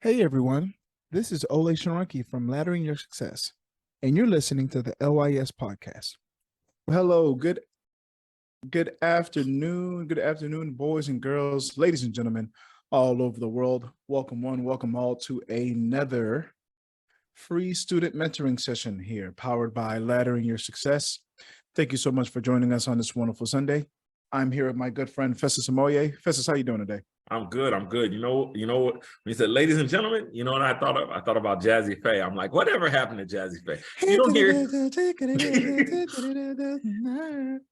Hey everyone, this is Olay from Laddering Your Success, and you're listening to the LYS Podcast. Hello, good afternoon, boys and girls, ladies and gentlemen, all over the world. Welcome one, welcome all to another free student mentoring session here, powered by Laddering Your Success. Thank you so much for joining us on this wonderful Sunday. I'm here with my good friend Festus and Olay. Festus, how you doing today? I'm good. You know what? When you said, ladies and gentlemen, you know what I thought of? I thought about Jazzy Faye. I'm like, whatever happened to Jazzy Faye? You don't hear.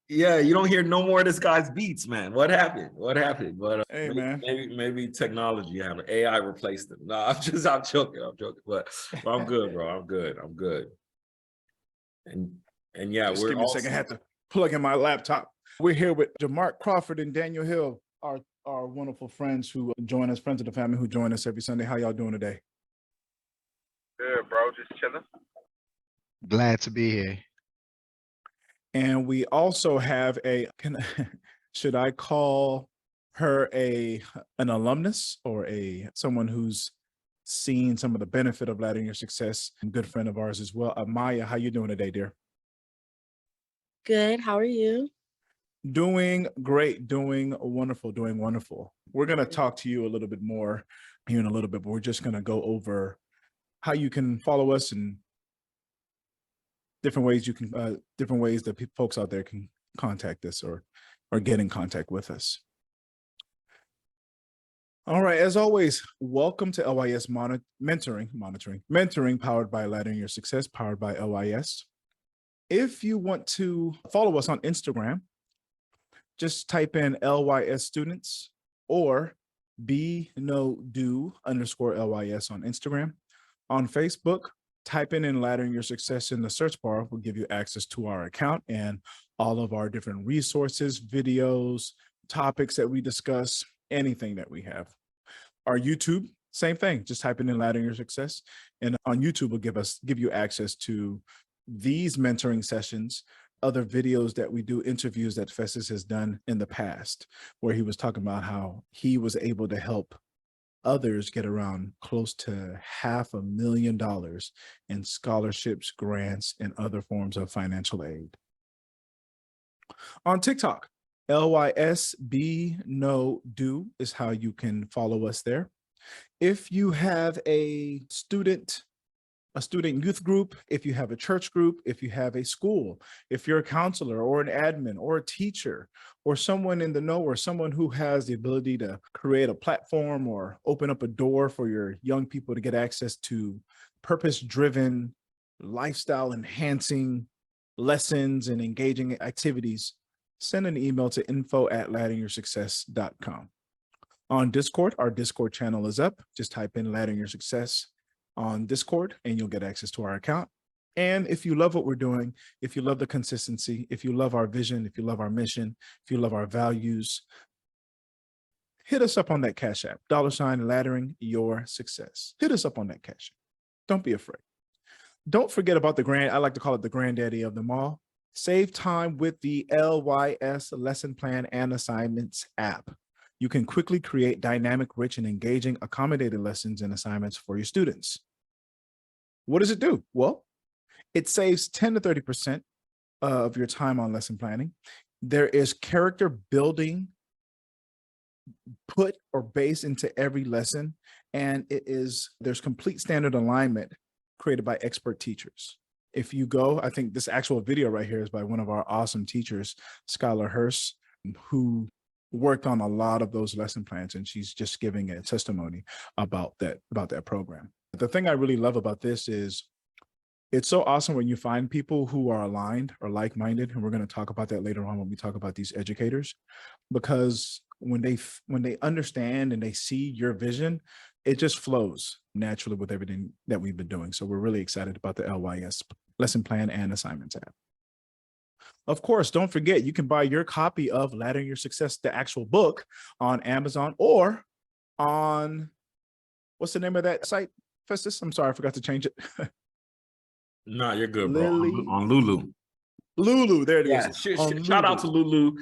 Yeah, you don't hear no more of this guy's beats, man. What happened? But hey, man, maybe technology happened. AI replaced him. No, I'm joking. But I'm good, bro. I'm good. And yeah, just give me a second. I had to plug in my laptop. We're here with Jamark Crawford and Daniel Hill, our wonderful friends who join us, friends of the family who join us every Sunday. How y'all doing today? Good, bro. Just chilling. Glad to be here. And we also have should I call her an alumnus or someone who's seen some of the benefit of Laddering Your Success, a good friend of ours as well. Maya, how you doing today, dear? Good. How are you? Doing great, doing wonderful. We're going to talk to you a little bit more here in a little bit, but we're just going to go over how you can follow us and different ways that folks out there can contact us or get in contact with us. All right, as always, welcome to LYS Mentoring powered by Laddering Your Success, powered by LYS. If you want to follow us on Instagram, just type in LYS students or _LYS on Instagram. On Facebook, type in Laddering Your Success in the search bar. Will give you access to our account and all of our different resources, videos, topics that we discuss, anything that we have. Our YouTube, same thing. Just type in Laddering Your Success, and on YouTube will give you access to these mentoring sessions, other videos that we do, interviews that Festus has done in the past, where he was talking about how he was able to help others get around close to $500,000 in scholarships, grants, and other forms of financial aid. On TikTok, LYSBNoDo is how you can follow us there. If you have a student youth group, if you have a church group, if you have a school, if you're a counselor or an admin or a teacher or someone in the know or someone who has the ability to create a platform or open up a door for your young people to get access to purpose-driven, lifestyle-enhancing lessons and engaging activities, send an email to info@ladderingyoursuccess.com. On Discord, our Discord channel is up. Just type in Laddering Your Success on Discord and you'll get access to our account. And if you love what we're doing, if you love the consistency, if you love our vision, if you love our mission, if you love our values, hit us up on that Cash App, $Laddering Your Success. Hit us up on that Cash App. Don't be afraid. Don't forget about I like to call it the granddaddy of them all. Save time with the LYS Lesson Plan and Assignments app. You can quickly create dynamic, rich, and engaging accommodated lessons and assignments for your students. What does it do? Well, it saves 10 to 30% of your time on lesson planning. There is character building put or based into every lesson, and there's complete standard alignment created by expert teachers. If you go, I think this actual video right here is by one of our awesome teachers, Skylar Hurst, who worked on a lot of those lesson plans, and she's just giving a testimony about that program. The thing I really love about this is it's so awesome when you find people who are aligned or like-minded, and we're going to talk about that later on when we talk about these educators, because when they understand and they see your vision, it just flows naturally with everything that we've been doing. So we're really excited about the LYS Lesson Plan and Assignments app. Of course, don't forget, you can buy your copy of Laddering Your Success, the actual book, on Amazon or on, what's the name of that site, Festus? I'm sorry, I forgot to change it. No, you're good, bro. On Lulu. Lulu, there it is. Shout out to Lulu.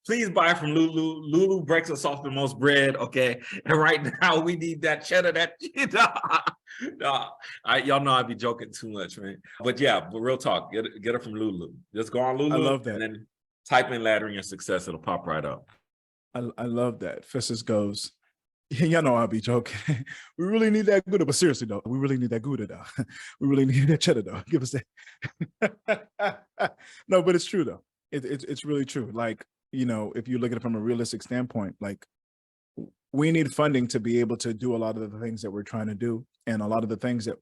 Please buy from Lulu. Lulu breaks us off the most bread, okay? And right now we need that cheddar, y'all know I'd be joking too much, man. But yeah, but real talk, get it from Lulu. Just go on Lulu. I love that. And then type in Laddering Your Success. It'll pop right up. I love that. Festus goes, y'all know I'll be joking. We really need that Gouda, but seriously though, we really need that Gouda though. We really need that cheddar though. Give us that. No, but it's true though. It's really true. Like, you know, if you look at it from a realistic standpoint, like we need funding to be able to do a lot of the things that we're trying to do. And a lot of the things that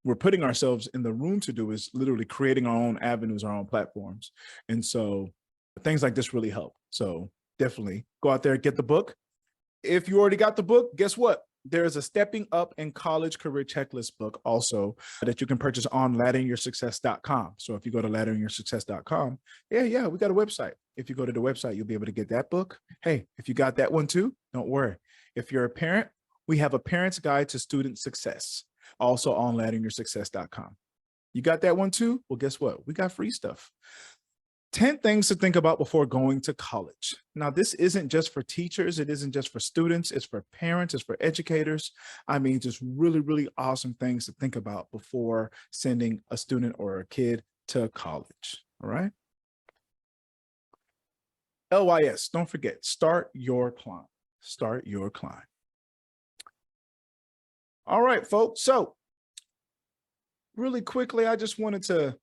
we're putting ourselves in the room to do is literally creating our own avenues, our own platforms. And so things like this really help. So definitely go out there, get the book. If you already got the book, guess what? There is a Stepping Up in College Career Checklist book also that you can purchase on ladderingyoursuccess.com. So if you go to ladderingyoursuccess.com, yeah, we got a website. If you go to the website, you'll be able to get that book. Hey, if you got that one too, don't worry. If you're a parent, we have a Parent's Guide to Student Success, also on ladderingyoursuccess.com. You got that one too? Well, guess what? We got free stuff. 10 things to think about before going to college. Now, this isn't just for teachers. It isn't just for students. It's for parents. It's for educators. I mean, just really, really awesome things to think about before sending a student or a kid to college. All right. LYS, don't forget, start your climb. Start your climb. All right, folks. So really quickly, I just wanted to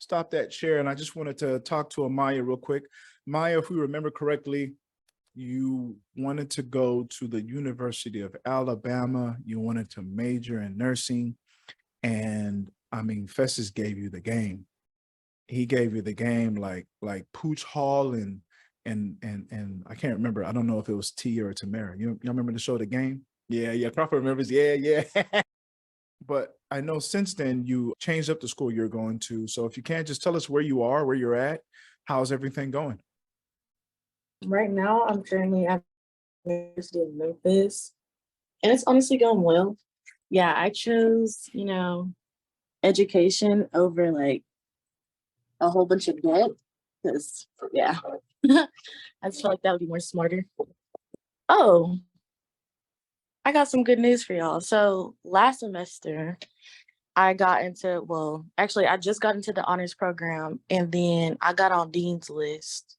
stop that share. And I just wanted to talk to Amaya real quick. Maya, if we remember correctly, you wanted to go to the University of Alabama. You wanted to major in nursing. And I mean, Festus gave you the game. He gave you the game like Pooch Hall and I can't remember. I don't know if it was T or Tamara. You remember the show The Game? Yeah. Crawford remembers. Yeah. But I know since then you changed up the school you're going to. So if you can, just tell us where you are, where you're at. How's everything going? Right now, I'm currently at the University of Memphis, and it's honestly going well. Yeah, I chose, education over like a whole bunch of debt because, yeah, I just feel like that would be more smarter. Oh, I got some good news for y'all. So last semester, I just got into the honors program, and then I got on Dean's list.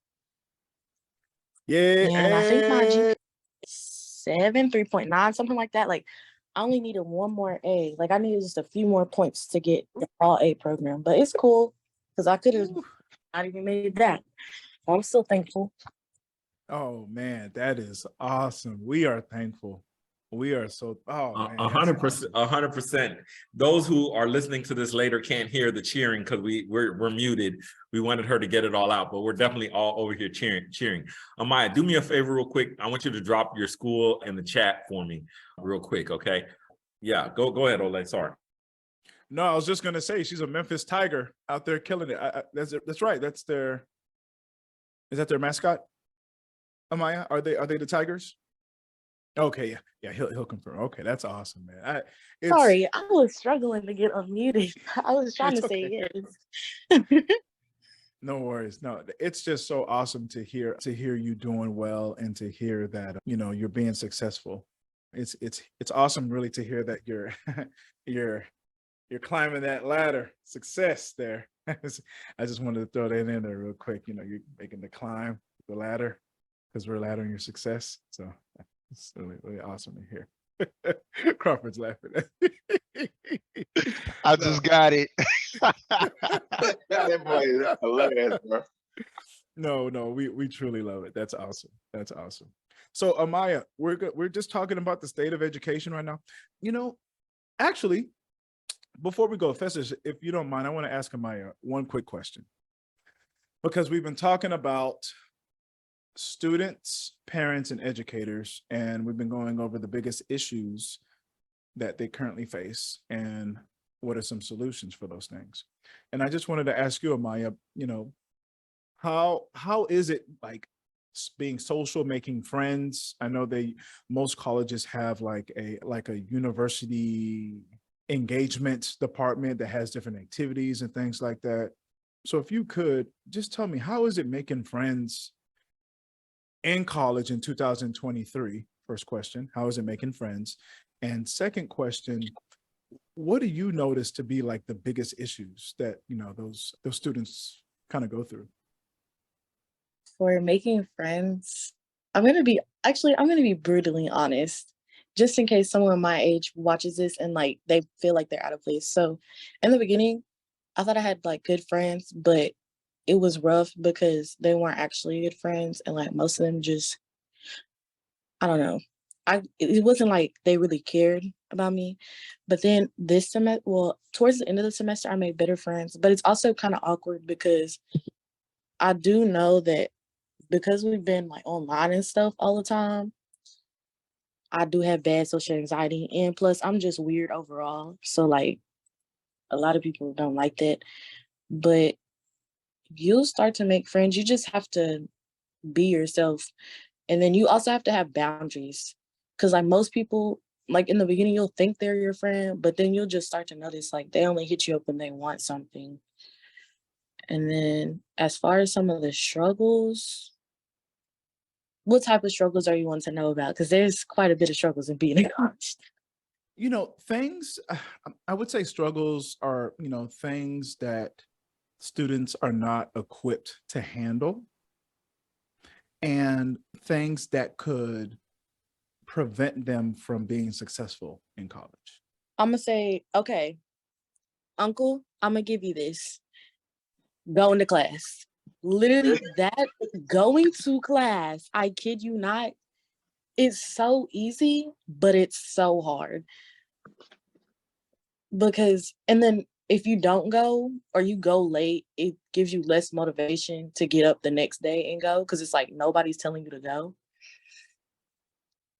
Yeah. And I think my GPA is 3.9, something like that. Like, I only needed one more A. Like, I needed just a few more points to get the all A program. But it's cool because I could have not even made that. I'm still thankful. Oh man, that is awesome. We are thankful. We are so 100%. 100%. Those who are listening to this later can't hear the cheering because we're muted. We wanted her to get it all out, but we're definitely all over here cheering. Amaya, do me a favor real quick. I want you to drop your school in the chat for me real quick, okay? Yeah, go ahead, Olay. Sorry. No, I was just gonna say she's a Memphis Tiger out there killing it. That's right. Is that their mascot? Amaya, are they the Tigers? Okay, yeah, he'll confirm. Okay, that's awesome, man. Sorry, I was struggling to get unmuted. I was trying to say yes. No worries. No, it's just so awesome to hear you doing well and to hear that you're being successful. It's awesome, really, to hear that you're climbing that ladder. Success there. I just wanted to throw that in there real quick. You're making the climb, the ladder, because we're laddering your success. So. It's really, really awesome to hear. Crawford's laughing. I just got it. That boy is hilarious, bro. No, we truly love it. That's awesome. That's awesome. So Amaya, we're just talking about the state of education right now. Actually, before we go, Festus, if you don't mind, I want to ask Amaya one quick question. Because we've been talking about students, parents, and educators, and we've been going over the biggest issues that they currently face and what are some solutions for those things. And I just wanted to ask you, Amaya, how is it like being social, making friends? I know most colleges have like a university engagement department that has different activities and things like that. So if you could just tell me, how is it making friends in college in 2023? First question, how is it making friends? And second question, what do you notice to be like the biggest issues that, you know, those students kind of go through? For making friends, I'm gonna be brutally honest, just in case someone my age watches this and like they feel like they're out of place. So in the beginning, I thought I had like good friends, but it was rough because they weren't actually good friends, and like most of them just, I don't know. It wasn't like they really cared about me. But then this semester, well, towards the end of the semester, I made better friends. But it's also kind of awkward because I do know that because we've been like online and stuff all the time, I do have bad social anxiety. And plus I'm just weird overall. So like a lot of people don't like that. But you'll start to make friends. You just have to be yourself. And then you also have to have boundaries. Cause like most people, like in the beginning, you'll think they're your friend, but then you'll just start to notice like they only hit you up when they want something. And then as far as some of the struggles, what type of struggles are you wanting to know about? Because there's quite a bit of struggles in being a coach. You know, things, I would say struggles are, you know, things that students are not equipped to handle, and things that could prevent them from being successful in college. I'm gonna say, okay, uncle, I'm gonna give you this. Going to class. Literally that going to class, I kid you not, it's so easy, but it's so hard. Because, and then if you don't go or you go late, it gives you less motivation to get up the next day and go, because it's like nobody's telling you to go.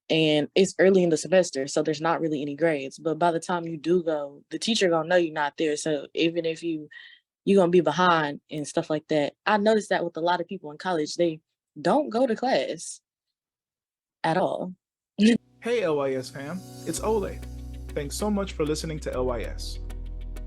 And it's early in the semester, so there's not really any grades. But by the time you do go, the teacher gonna know you're not there. So even if you're gonna be behind and stuff like that. I noticed that with a lot of people in college, they don't go to class at all. Hey LYS fam, it's Olay. Thanks so much for listening to LYS.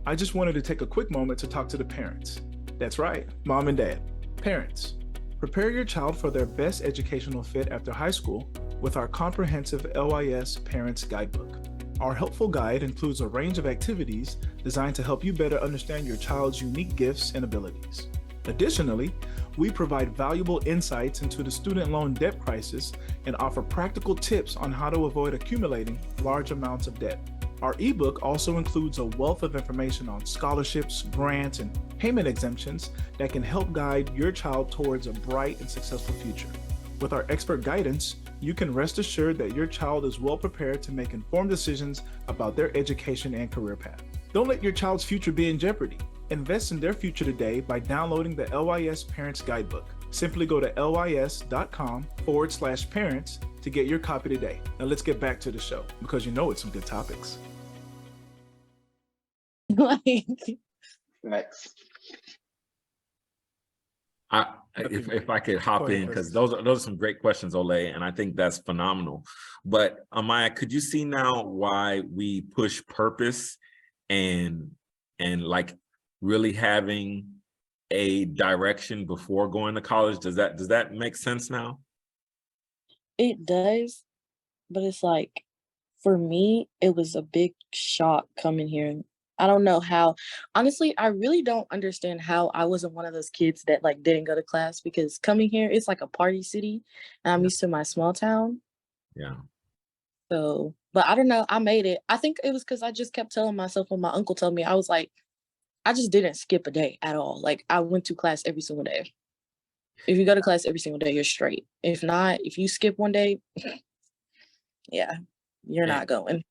I just wanted to take a quick moment to talk to the parents. That's right, mom and dad. Parents, prepare your child for their best educational fit after high school with our comprehensive LYS Parents Guidebook. Our helpful guide includes a range of activities designed to help you better understand your child's unique gifts and abilities. Additionally, we provide valuable insights into the student loan debt crisis and offer practical tips on how to avoid accumulating large amounts of debt. Our ebook also includes a wealth of information on scholarships, grants, and payment exemptions that can help guide your child towards a bright and successful future. With our expert guidance, you can rest assured that your child is well prepared to make informed decisions about their education and career path. Don't let your child's future be in jeopardy. Invest in their future today by downloading the LYS Parents Guidebook. Simply go to lys.com/parents to get your copy today. Now let's get back to the show, because you know it's some good topics. Next. If I could hop in, because those are some great questions, Olay, and I think that's phenomenal. But Amaya, could you see now why we push purpose and like really having a direction before going to college? Does that make sense now? It does, but it's like, for me, it was a big shock coming here. I don't know how. Honestly, I really don't understand how I wasn't one of those kids that like didn't go to class, because coming here, it's like a party city, and I'm used to my small town. Yeah. So, but I don't know. I made it. I think it was because I just kept telling myself when my uncle told me, I was like, I just didn't skip a day at all. Like I went to class every single day. If you go to class every single day, you're straight. If not, if you skip one day, yeah, you're not going.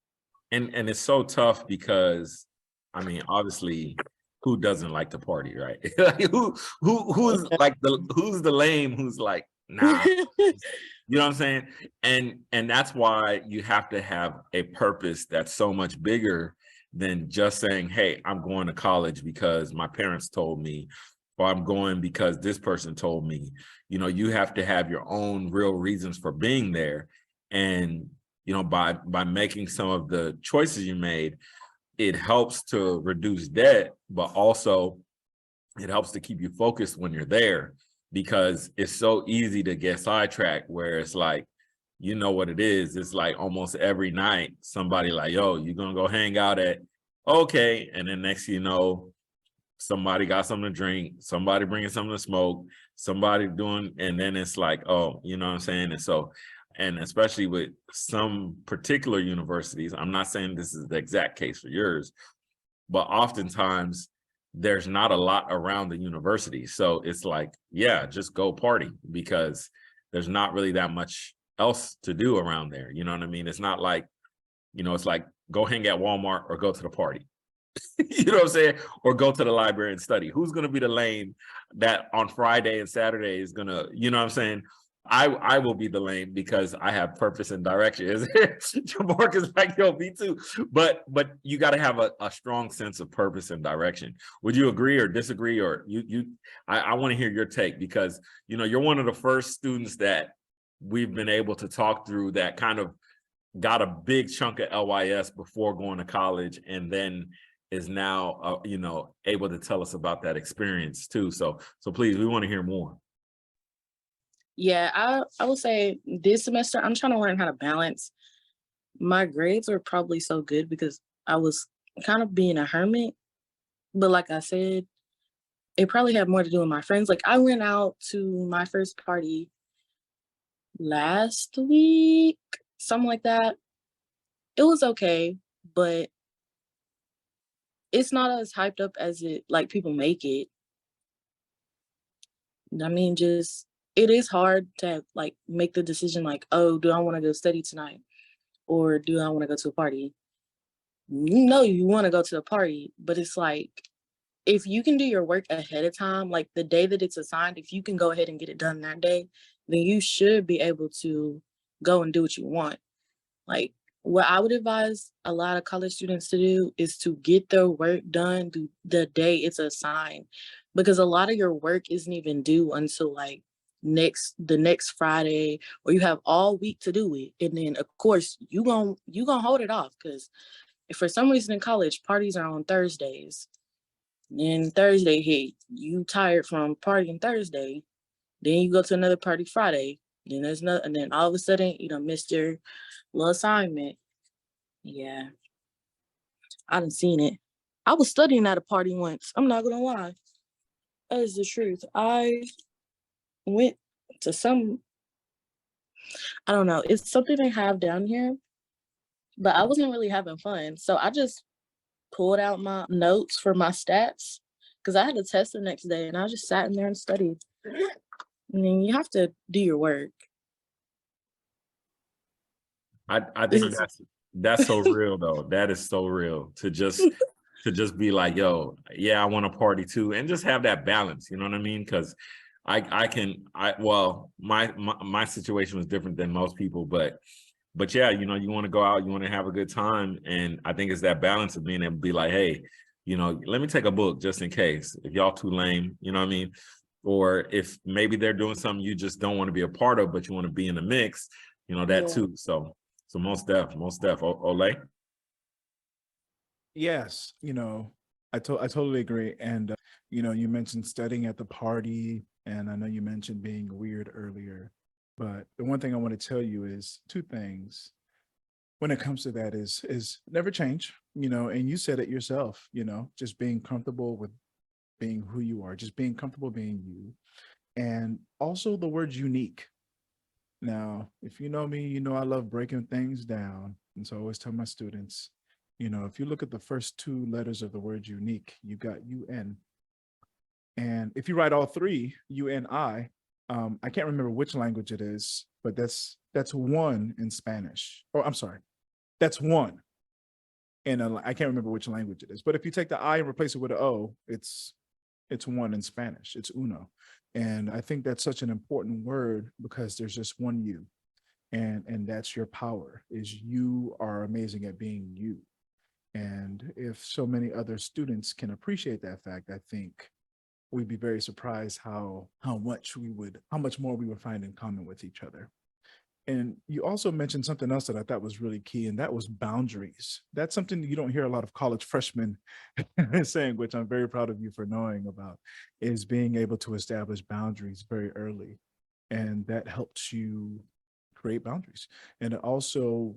And it's so tough because, I mean, obviously, who doesn't like to party, right? Like, who's like who's the lame who's like, nah, you know what I'm saying? And that's why you have to have a purpose that's so much bigger than just saying, hey, I'm going to college because my parents told me, or I'm going because this person told me. You know, you have to have your own real reasons for being there. And, you know, by making some of the choices you made, it helps to reduce debt, but also it helps to keep you focused when you're there. because it's so easy to get sidetracked where it's like, you know what it is. It's like almost every night somebody like, yo, you're gonna go hang out at, okay. And then next thing you know, somebody got something to drink, somebody bringing something to smoke, somebody doing, and then it's like, oh, you know what I'm saying? And so, and especially with some particular universities, I'm not saying this is the exact case for yours, but oftentimes there's not a lot around the university. So it's like, yeah, just go party, because there's not really that much else to do around there. You know what I mean? It's not like, you know, it's like go hang at Walmart or go to the party. You know what I'm saying? Or go to the library and study. Who's going to be the lame that on Friday and Saturday is going to, you know what I'm saying? I will be the lame because I have purpose and direction. Mark is like, yo, me too. But you got to have a strong sense of purpose and direction. Would you agree or disagree? Or I want to hear your take, because, you know, you're one of the first students that we've been able to talk through that kind of got a big chunk of LYS before going to college, and then is now, you know, able to tell us about that experience too. So please, we want to hear more. Yeah, I will say this semester, I'm trying to learn how to balance. My grades were probably so good because I was kind of being a hermit. But like I said, it probably had more to do with my friends. Like I went out to my first party last week, something like that. It was okay, but it's not as hyped up as it like people make it. I mean, just it is hard to like make the decision like, oh, do I want to go study tonight or do I want to go to a party? You know you want to go to the party, but it's like if you can do your work ahead of time, like the day that it's assigned, if you can go ahead and get it done that day, then you should be able to go and do what you want. Like what I would advise a lot of college students to do is to get their work done the day it's assigned, because a lot of your work isn't even due until like the next Friday, or you have all week to do it. And then of course you gonna hold it off, because if for some reason in college parties are on Thursdays, then Thursday hit, you tired from partying Thursday, then you go to another party Friday, then there's no, and then all of a sudden you missed your little assignment. Yeah, I done seen it. I was studying at a party once. I'm not gonna lie. That is the truth. I went to I don't know, it's something they have down here, but I wasn't really having fun. So I just pulled out my notes for my stats because I had a test the next day and I just sat in there and studied. I mean, you have to do your work. I think that's so real though. That is so real to just be like, yo, yeah, I want to party too, and just have that balance. You know what I mean? Because well, my situation was different than most people, but yeah, you know, you want to go out, you want to have a good time, and I think it's that balance of being able to be like, hey, you know, let me take a book just in case if y'all too lame, you know what I mean? Or if maybe they're doing something you just don't want to be a part of, but you want to be in the mix, you know, that too. So most def. Olay. Yes, you know, I totally agree. And you know, you mentioned studying at the party, and I know you mentioned being weird earlier. But the one thing I want to tell you is two things when it comes to that is never change, you know, and you said it yourself, you know, just being comfortable with being who you are, just being comfortable being you. And also the word unique. Now, if you know me, you know I love breaking things down. And so I always tell my students, you know, if you look at the first two letters of the word unique, you got UN. And if you write all three, UNI, I can't remember which language it is, but that's one in Spanish. Oh, I'm sorry. That's one. And I can't remember which language it is. But if you take the I and replace it with an O, it's one in Spanish. It's uno. And I think that's such an important word because there's just one you. And that's your power, is you are amazing at being you. And if so many other students can appreciate that fact, I think we'd be very surprised how much more we would find in common with each other. And you also mentioned something else that I thought was really key, and that was boundaries. That's something you don't hear a lot of college freshmen saying, which I'm very proud of you for knowing about, is being able to establish boundaries very early. And that helps you create boundaries. And it also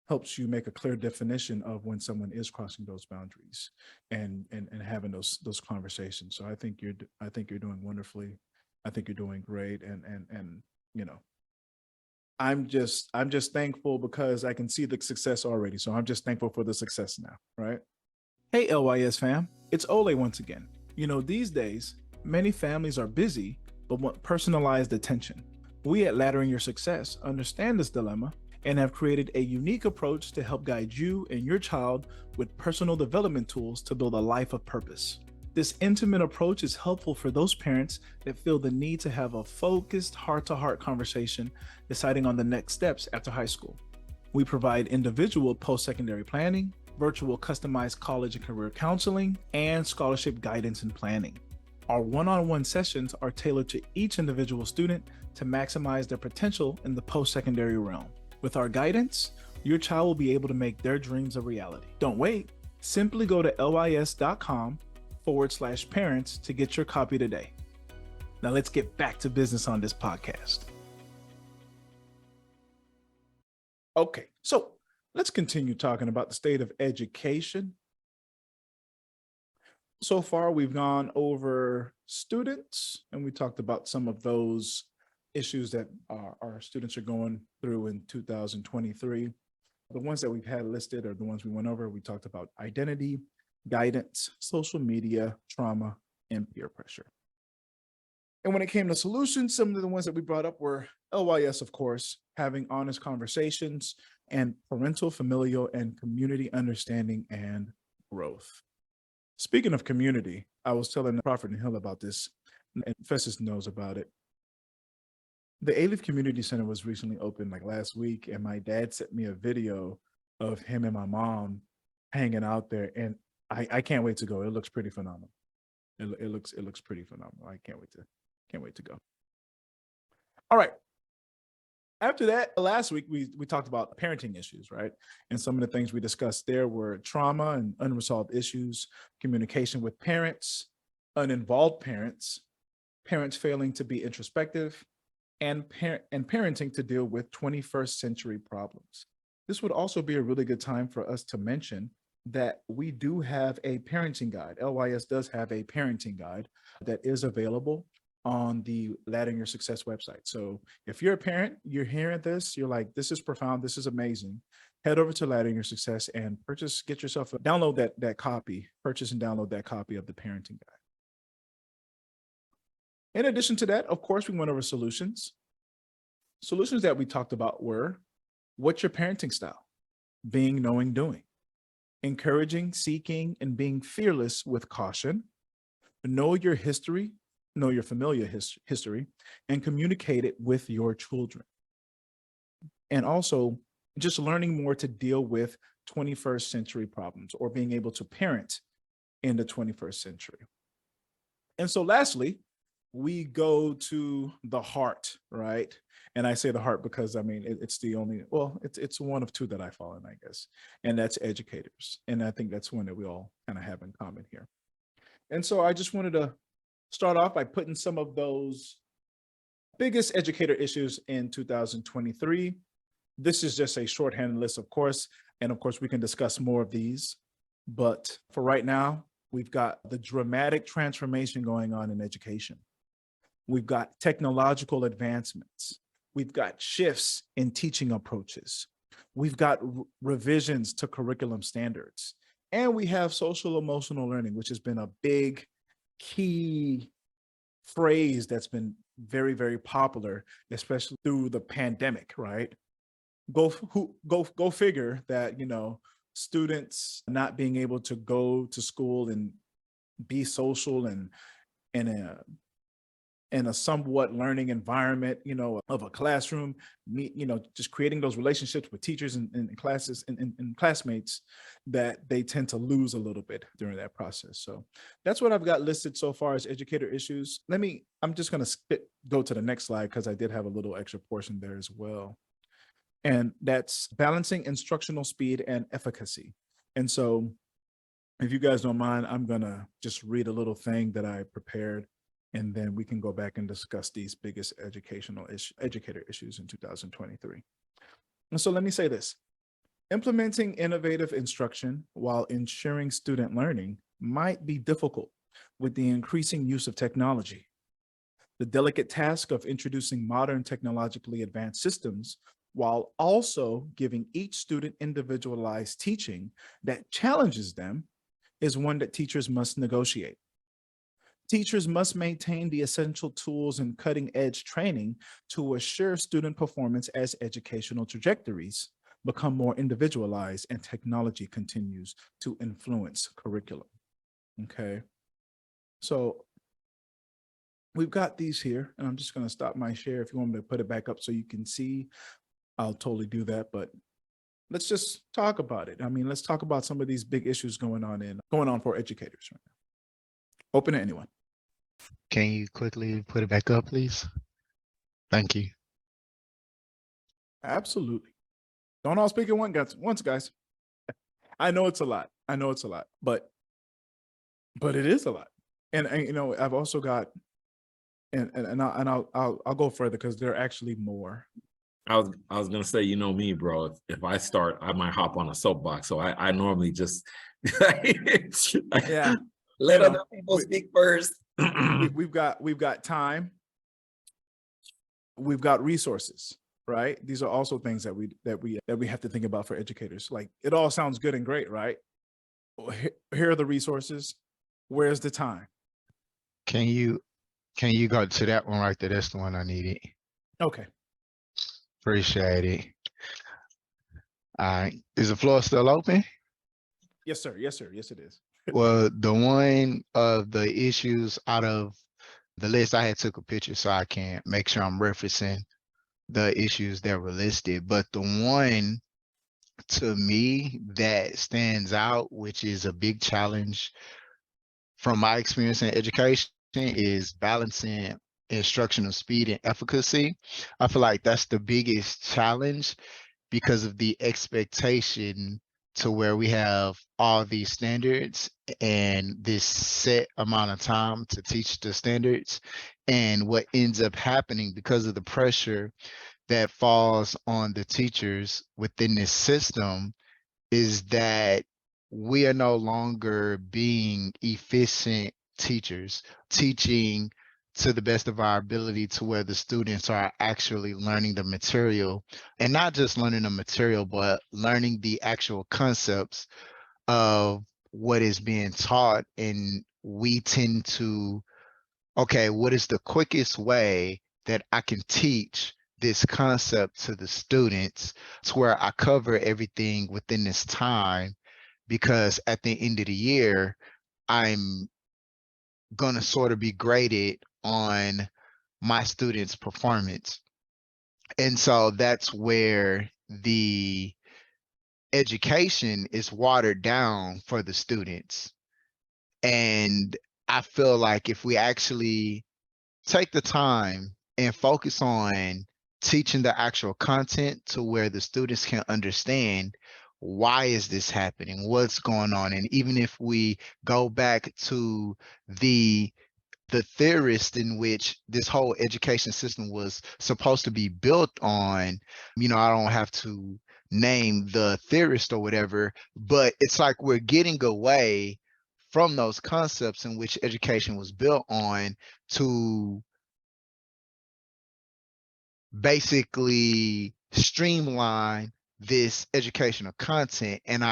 helps you make a clear definition of when someone is crossing those boundaries and having those conversations. So I think you're doing wonderfully. I think you're doing great. And you know, I'm just thankful because I can see the success already. So I'm just thankful for the success now, right? Hey, LYS fam, it's Olay once again. You know, these days, many families are busy, but want personalized attention. We at Laddering Your Success understand this dilemma and have created a unique approach to help guide you and your child with personal development tools to build a life of purpose. This intimate approach is helpful for those parents that feel the need to have a focused heart-to-heart conversation deciding on the next steps after high school. We provide individual post-secondary planning, virtual customized college and career counseling, and scholarship guidance and planning. Our one-on-one sessions are tailored to each individual student to maximize their potential in the post-secondary realm. With our guidance, your child will be able to make their dreams a reality. Don't wait. Simply go to lys.com/parents to get your copy today. Now let's get back to business on this podcast. Okay, so let's continue talking about the state of education. So far, we've gone over students, and we talked about some of those issues that our students are going through in 2023. The ones that we've had listed are the ones we went over. We talked about identity, guidance, social media, trauma, and peer pressure. And when it came to solutions, some of the ones that we brought up were LYS, of course, having honest conversations, and parental, familial, and community understanding and growth. Speaking of community, I was telling Crawford and Hill about this, and Festus knows about it. The A-Leaf Community Center was recently opened like last week, and my dad sent me a video of him and my mom hanging out there, and I can't wait to go. It looks pretty phenomenal. It looks pretty phenomenal. I can't wait to go. All right. After that, last week we talked about parenting issues, right? And some of the things we discussed there were trauma and unresolved issues, communication with parents, uninvolved parents, parents failing to be introspective, and parenting to deal with 21st century problems. This would also be a really good time for us to mention that we do have a parenting guide. LYS does have a parenting guide that is available on the Laddering Your Success website. So if you're a parent, you're hearing this, you're like, this is profound, this is amazing. Head over to Laddering Your Success and get yourself download that copy, purchase and download that copy of the parenting guide. In addition to that, of course, we went over solutions. Solutions that we talked about were, what's your parenting style? Being, knowing, doing. Encouraging, seeking, and being fearless with caution. Know your history, know your familiar history, and communicate it with your children. And also, just learning more to deal with 21st century problems, or being able to parent in the 21st century. And so lastly, we go to the heart, right? And I say the heart because I mean, it's the only, well, it's one of two that I fall in, I guess. And that's educators. And I think that's one that we all kind of have in common here. And so I just wanted to start off by putting some of those biggest educator issues in 2023. This is just a shorthand list, of course. And of course, we can discuss more of these. But for right now, we've got the dramatic transformation going on in education. We've got technological advancements. We've got shifts in teaching approaches. We've got revisions to curriculum standards. And we have social emotional learning, which has been a big key phrase that's been very, very popular, especially through the pandemic, right? Go figure that, you know, students not being able to go to school and be social and in a somewhat learning environment, you know, of a classroom, you know, just creating those relationships with teachers and classes and classmates that they tend to lose a little bit during that process. So that's what I've got listed so far as educator issues. I'm just going to go to the next slide because I did have a little extra portion there as well. And that's balancing instructional speed and efficacy. And so if you guys don't mind, I'm going to just read a little thing that I prepared, and then we can go back and discuss these biggest educator issues in 2023. And so let me say this. Implementing innovative instruction while ensuring student learning might be difficult with the increasing use of technology. The delicate task of introducing modern technologically advanced systems while also giving each student individualized teaching that challenges them is one that teachers must negotiate. Teachers must maintain the essential tools and cutting-edge training to assure student performance as educational trajectories become more individualized and technology continues to influence curriculum. Okay, so we've got these here, and I'm just going to stop my share. If you want me to put it back up so you can see, I'll totally do that, but let's just talk about it. I mean, let's talk about some of these big issues going on for educators right now. Open to anyone. Can you quickly put it back up, please? Thank you. Absolutely. Don't all speak at once, guys. I know it's a lot. But it is a lot. And you know, I've also got, and I'll go further because there are actually more. I was gonna say, you know me, bro. If I start, I might hop on a soapbox. So I normally just Yeah. let other people speak first. We've got time. We've got resources, right? These are also things that we have to think about for educators. Like, it all sounds good and great, right? Here are the resources. Where's the time? Can you go to that one right there? That's the one I needed. Okay. Appreciate it. All right. Is the floor still open? Yes, sir. Yes, sir. Yes, it is. Well, the one of the issues out of the list, I had took a picture so I can make sure I'm referencing the issues that were listed. But the one to me that stands out, which is a big challenge from my experience in education, is balancing instructional speed and efficacy. I feel like that's the biggest challenge because of the expectation to where we have all these standards and this set amount of time to teach the standards. And what ends up happening because of the pressure that falls on the teachers within this system is that we are no longer being efficient teachers, teaching to the best of our ability to where the students are actually learning the material, and not just learning the material, but learning the actual concepts of what is being taught. And we tend to, okay, what is the quickest way that I can teach this concept to the students to where I cover everything within this time? Because at the end of the year, I'm going to sort of be graded on my students' performance. And so that's where the education is watered down for the students. And I feel like if we actually take the time and focus on teaching the actual content to where the students can understand why is this happening, what's going on. And even if we go back to the theorist in which this whole education system was supposed to be built on, you know, I don't have to name the theorist or whatever, but it's like we're getting away from those concepts in which education was built on to basically streamline this educational content. And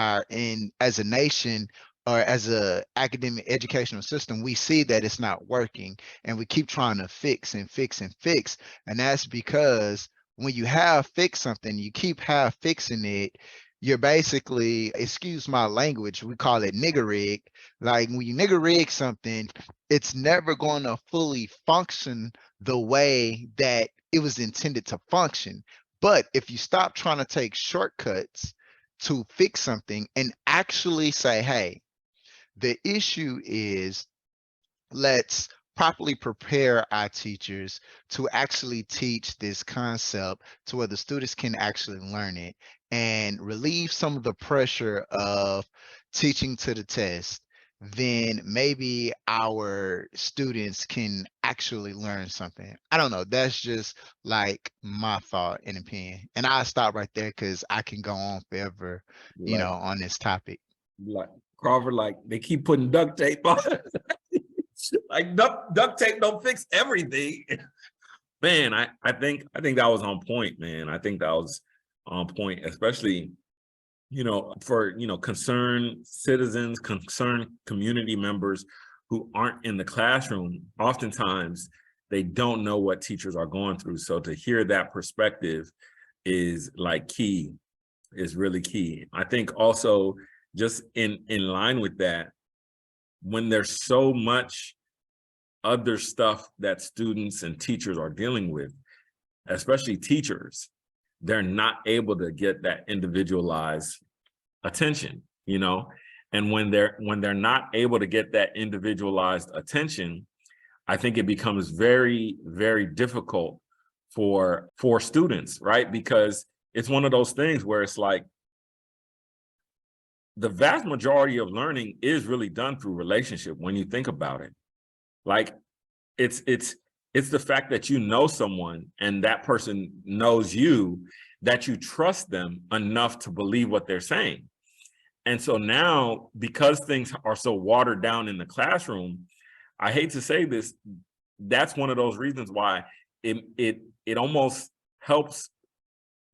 as a nation or as a academic educational system, we see that it's not working, and we keep trying to fix and fix and fix. And that's because when you have fixed something, you keep fixing it, you're basically, excuse my language, we call it nigger rig. Like when you nigger rig something, it's never going to fully function the way that it was intended to function. But if you stop trying to take shortcuts to fix something and actually say, hey, the issue is, let's properly prepare our teachers to actually teach this concept to where the students can actually learn it and relieve some of the pressure of teaching to the test, then maybe our students can actually learn something. I don't know. That's just like my thought and opinion. And I'll stop right there because I can go on forever, Like, on this topic. like Crawford, like they keep putting duct tape on. Like duct tape don't fix everything. Man, I think that was on point, man. I think that was on point, especially, for, concerned citizens, concerned community members who aren't in the classroom. Oftentimes, they don't know what teachers are going through. So to hear that perspective is like key, is really key. I think also just in line with that, when there's so much other stuff that students and teachers are dealing with, especially teachers, they're not able to get that individualized attention, and when they're not able to get that individualized attention, I think it becomes very, very difficult for students, right? Because it's one of those things where it's like the vast majority of learning is really done through relationship when you think about it. Like it's the fact that you know someone and that person knows you, that you trust them enough to believe what they're saying. And so now, because things are so watered down in the classroom, I hate to say this, that's one of those reasons why it almost helps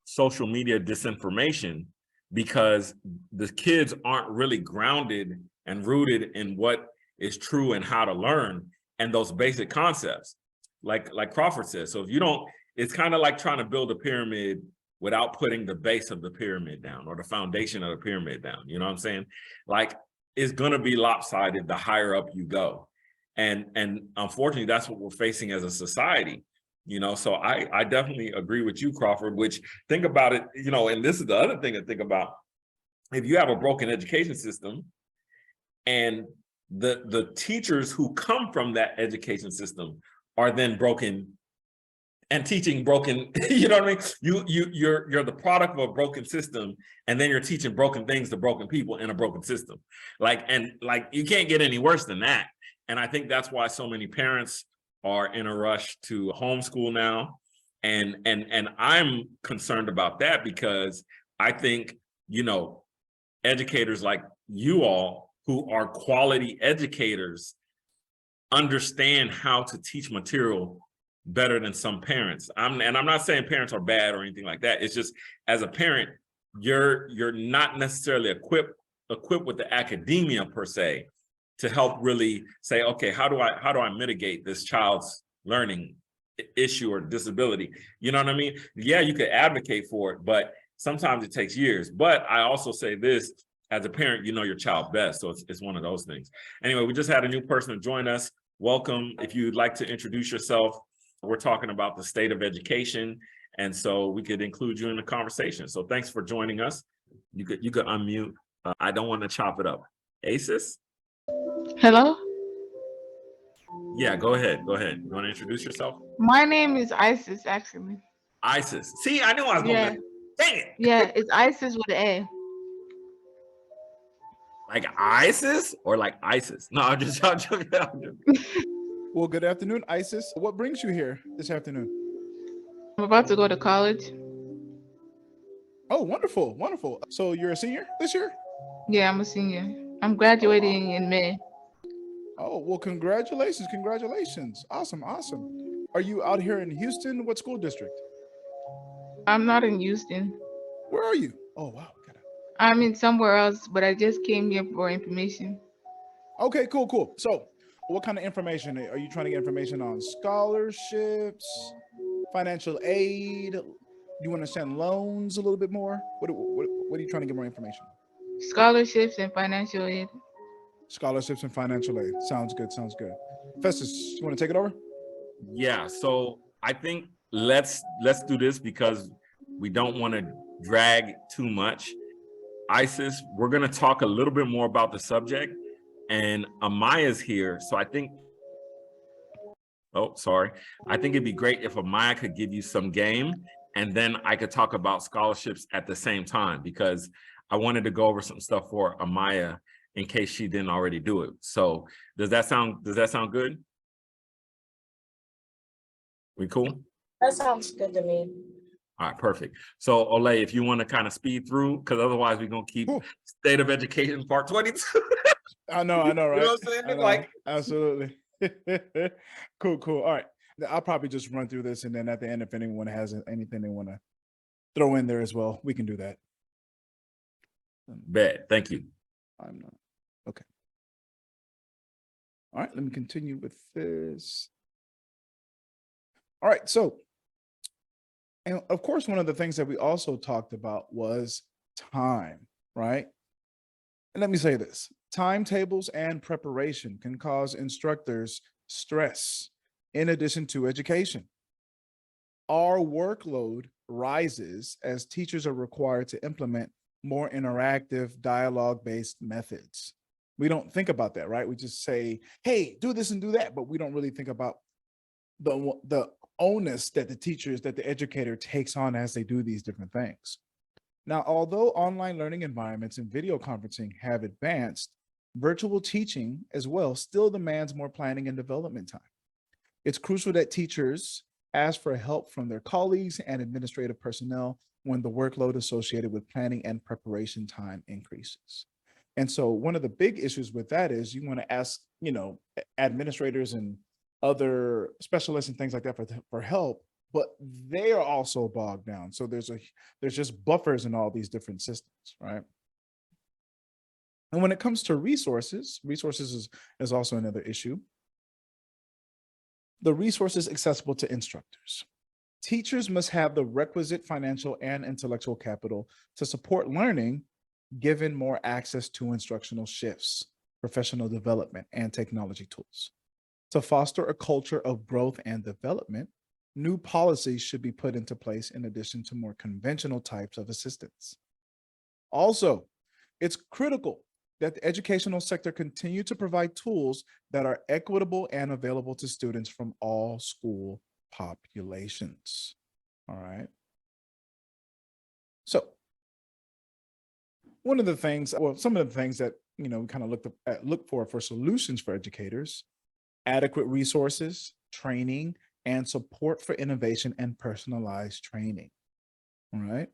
social media disinformation, because the kids aren't really grounded and rooted in what is true and how to learn and those basic concepts, like Crawford says. So if you don't, it's kind of like trying to build a pyramid without putting the base of the pyramid down or the foundation of the pyramid down. You know what I'm saying? Like, it's gonna be lopsided the higher up you go. And unfortunately, that's what we're facing as a society. So I definitely agree with you, Crawford, which, think about it, and this is the other thing to think about. If you have a broken education system and the teachers who come from that education system are then broken and teaching broken, you know what I mean? You're the product of a broken system, and then you're teaching broken things to broken people in a broken system. Like you can't get any worse than that. And I think that's why so many parents are in a rush to homeschool now. And I'm concerned about that, because I think, educators like you all, who are quality educators, understand how to teach material better than some parents. I'm not saying parents are bad or anything like that. It's just, as a parent, you're not necessarily equipped with the academia per se to help really say, okay, how do I mitigate this child's learning issue or disability? You know what I mean? Yeah, you could advocate for it, but sometimes it takes years. But I also say this, as a parent, you know your child best. So it's one of those things. Anyway, we just had a new person join us. Welcome. If you'd like to introduce yourself, we're talking about the state of education, and so we could include you in the conversation. So thanks for joining us. You could unmute. I don't want to chop it up. Asis? Hello, Yeah, go ahead. You want to introduce yourself? my name is Isis, actually. Isis. See, I knew I was going Yeah, to. Dang it. yeah, it's Isis with an A. Like ISIS or like ISIS? No, I'm just joking. Well, good afternoon, Isis. What brings you here this afternoon? I'm about to go to college. Oh, wonderful, wonderful. So you're a senior this year? Yeah, I'm a senior. I'm graduating in May. Oh, well, congratulations. Awesome. Are you out here in Houston? What school district? I'm not in Houston. Where are you? Oh, wow. I'm in somewhere else, but I just came here for information. Okay, cool. So what kind of information? Are you trying to get information on scholarships, financial aid? Do you understand loans a little bit more? What are you trying to get more information? Scholarships and financial aid. Scholarships and financial aid. Sounds good. Festus, you want to take it over? Yeah, so I think let's do this, because we don't want to drag too much. Isis, we're going to talk a little bit more about the subject, and Amaya's here. So I think Oh, sorry. I think it'd be great if Amaya could give you some game and then I could talk about scholarships at the same time, because I wanted to go over some stuff for Amaya in case she didn't already do it. So does that sound good? We cool? That sounds good to me. All right, perfect. So Olay, if you want to kind of speed through, because otherwise we're gonna keep Cool. State of Education Part 22. I know, right? You know what I'm saying? I know, Like, absolutely. Cool. All right. I'll probably just run through this, and then at the end, if anyone has anything they want to throw in there as well, we can do that. bet. Thank you. I'm not. Okay. All right, let me continue with this. All right, so, and of course, one of the things that we also talked about was time, right? And let me say this: timetables and preparation can cause instructors stress in addition to education. Our workload rises as teachers are required to implement more interactive dialogue-based methods. We don't think about that, right? We just say, hey, do this and do that, but we don't really think about the onus that the educator takes on as they do these different things. Now, although online learning environments and video conferencing have advanced, virtual teaching as well still demands more planning and development time. It's crucial that teachers ask for help from their colleagues and administrative personnel when the workload associated with planning and preparation time increases. And so one of the big issues with that is you want to ask, administrators and other specialists and things like that for help, but they are also bogged down. So there's just buffers in all these different systems, right? And when it comes to resources is also another issue. The resources accessible to instructors. Teachers must have the requisite financial and intellectual capital to support learning, given more access to instructional shifts, professional development, and technology tools. To foster a culture of growth and development, new policies should be put into place in addition to more conventional types of assistance. Also, it's critical that the educational sector continue to provide tools that are equitable and available to students from all school populations. All right. So some of the things that we kind of look for solutions for educators: adequate resources, training, and support for innovation and personalized training. All right.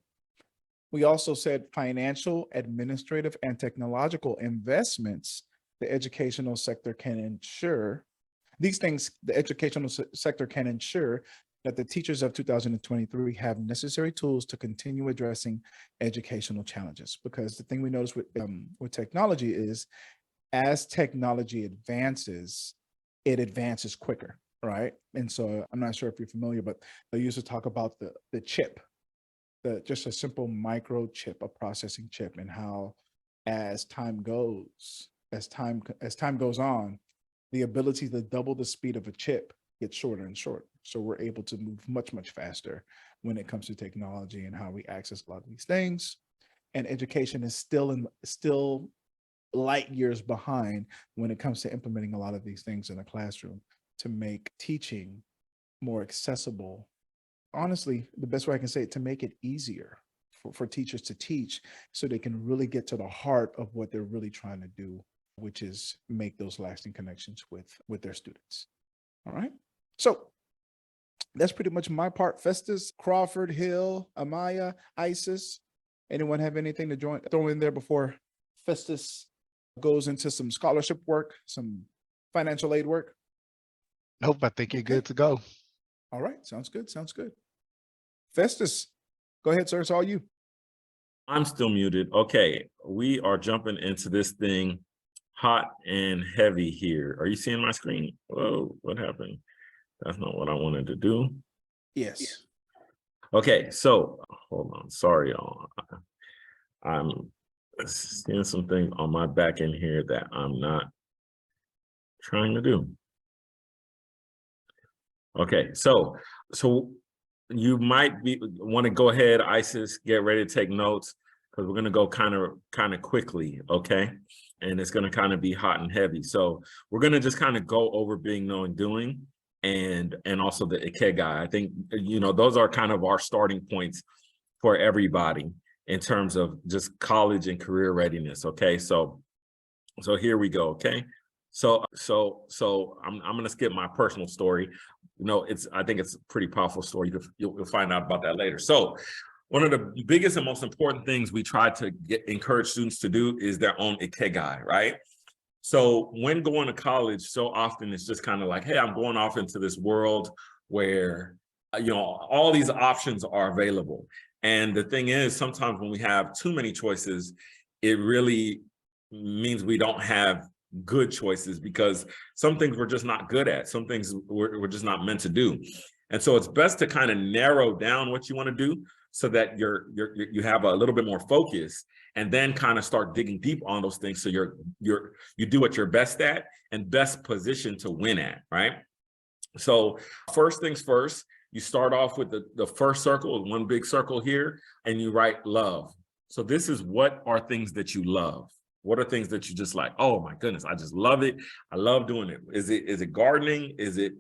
We also said financial, administrative, and technological investments the educational sector can ensure. These things, the educational sector can ensure that the teachers of 2023 have necessary tools to continue addressing educational challenges. Because the thing we notice with technology is, as technology advances, it advances quicker, right? And so I'm not sure if you're familiar, but they used to talk about the chip, just a simple microchip, a processing chip, and how as time goes on, the ability to double the speed of a chip gets shorter and shorter. So we're able to move much, much faster when it comes to technology and how we access a lot of these things. And education is still light years behind when it comes to implementing a lot of these things in the classroom to make teaching more accessible. Honestly, the best way I can say it, to make it easier for teachers to teach so they can really get to the heart of what they're really trying to do, which is make those lasting connections with their students. All right. So that's pretty much my part. Festus, Crawford, Hill, Amaya, Isis. Anyone have anything to throw in there before Festus goes into some scholarship work, some financial aid work? Nope, I think you're good to go. All right. Sounds good. Festus, go ahead, sir. It's all you. I'm still muted. Okay, we are jumping into this thing hot and heavy here. Are you seeing my screen? Whoa, what happened? That's not what I wanted to do. Yes. Okay, so hold on. Sorry, y'all. I'm seeing something on my back end here that I'm not trying to do. Okay, so you might want to go ahead, Isis, get ready to take notes, because we're going to go kind of quickly, okay? And it's going to kind of be hot and heavy. So we're going to just kind of go over being, knowing, doing. and also the Ikigai. I think, those are kind of our starting points for everybody in terms of just college and career readiness. Okay, so here we go. Okay, so I'm gonna skip my personal story. I think it's a pretty powerful story. You'll find out about that later. So one of the biggest and most important things we try to encourage students to do is their own Ikigai, right? So when going to college, so often it's just kind of like, hey, I'm going off into this world where, all these options are available. And the thing is, sometimes when we have too many choices, it really means we don't have good choices, because some things we're just not good at. Some things we're just not meant to do. And so it's best to kind of narrow down what you want to do so that you have a little bit more focus, and then kind of start digging deep on those things. So you do what you're best at and best positioned to win at, right? So first things first, you start off with the first circle, one big circle here, and you write love. So this is, what are things that you love? What are things that you just like, oh my goodness, I just love it. I love doing it. Is it gardening? Is it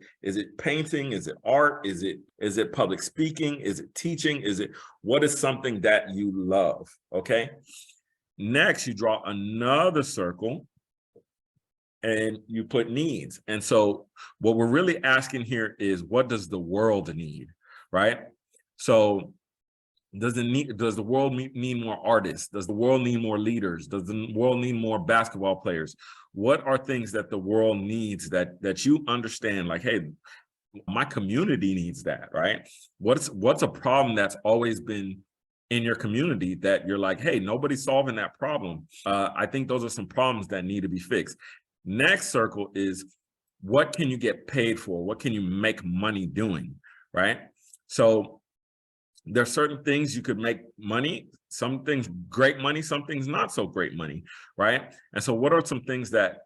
painting? Is it art? Is it public speaking? Is it teaching? What is something that you love? Okay. Next, you draw another circle and you put needs. And so what we're really asking here is, what does the world need, right? So does the world need more artists? Does the world need more leaders? Does the world need more basketball players? What are things that the world needs that you understand, like, hey, my community needs that, right? What's a problem that's always been in your community that you're like, hey, nobody's solving that problem. I think those are some problems that need to be fixed. Next circle is, what can you get paid for? What can you make money doing, right? So there are certain things you could make money, some things great money, some things not so great money, right? And so what are some things that